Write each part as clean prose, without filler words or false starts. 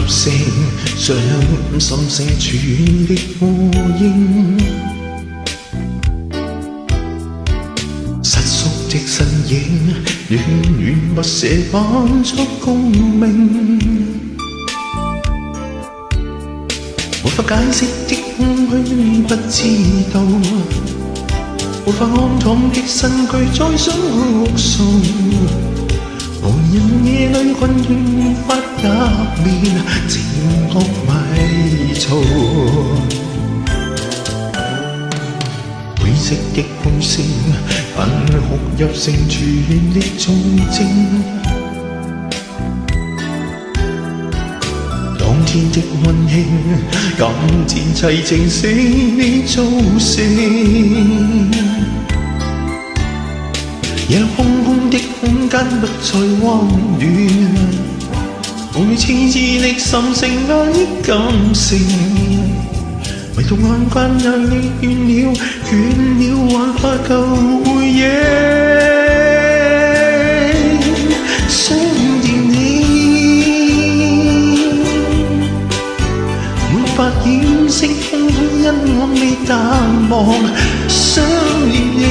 聲，將心聲全力呼應。失縮的身影，戀戀不捨扮作共鳴。無法解釋的空虛，不知道。無法安躺的身軀，再想哭訴。無人夜裏困倦，不入眠，靜覺迷嘈。灰色的風聲，近哭泣聲，全力做證。當天的溫馨，今天凄情是你造成。夜空空的空間不再溫暖，無你痴痴的心聲壓抑感性，唯獨眼關讓你倦了，還發舊回憶。想念你，沒法掩飾空虛，因我未淡忘。想念你。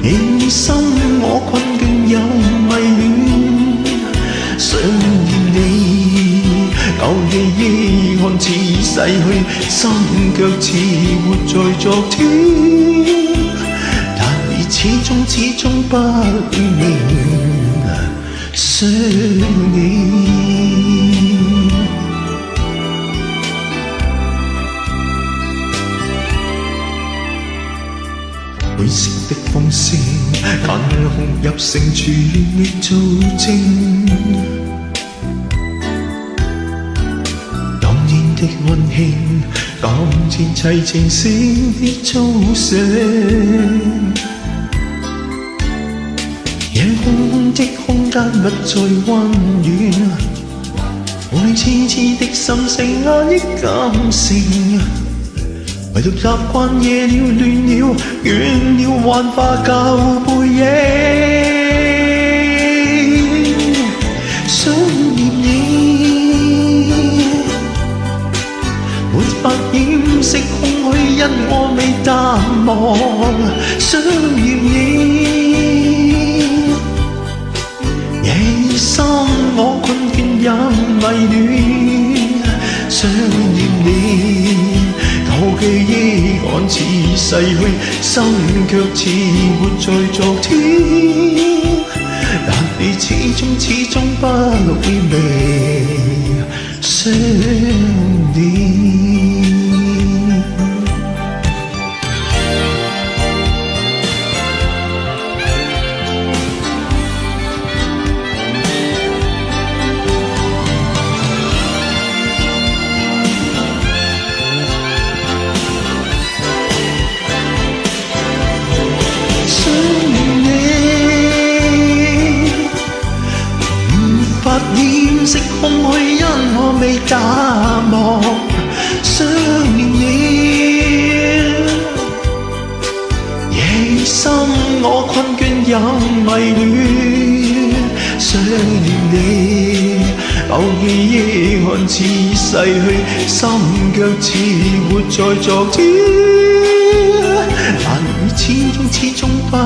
夜深我困倦又迷戀，想念你，舊記憶看似逝去，心卻似活在昨天。但你始終不會明，想你。灰色的風聲，近哭泣聲，全力做證。當天的溫馨，今天凄情是你造成。夜空空的空間不再溫暖，無你痴痴的心聲壓抑感性。唯獨習慣夜了亂了倦了，幻化舊背影。想念你，沒法掩飾空虛，因我未淡忘。想念你，夜深我困倦也迷戀。想念你。舊記憶看似逝去，心卻似活在昨天。但你始終不會明，想你。掩飾空虛，因我未淡忘。想念你，夜深我困倦又迷戀。想念你，舊記憶看似逝去，心卻似活在昨天。但你始終不會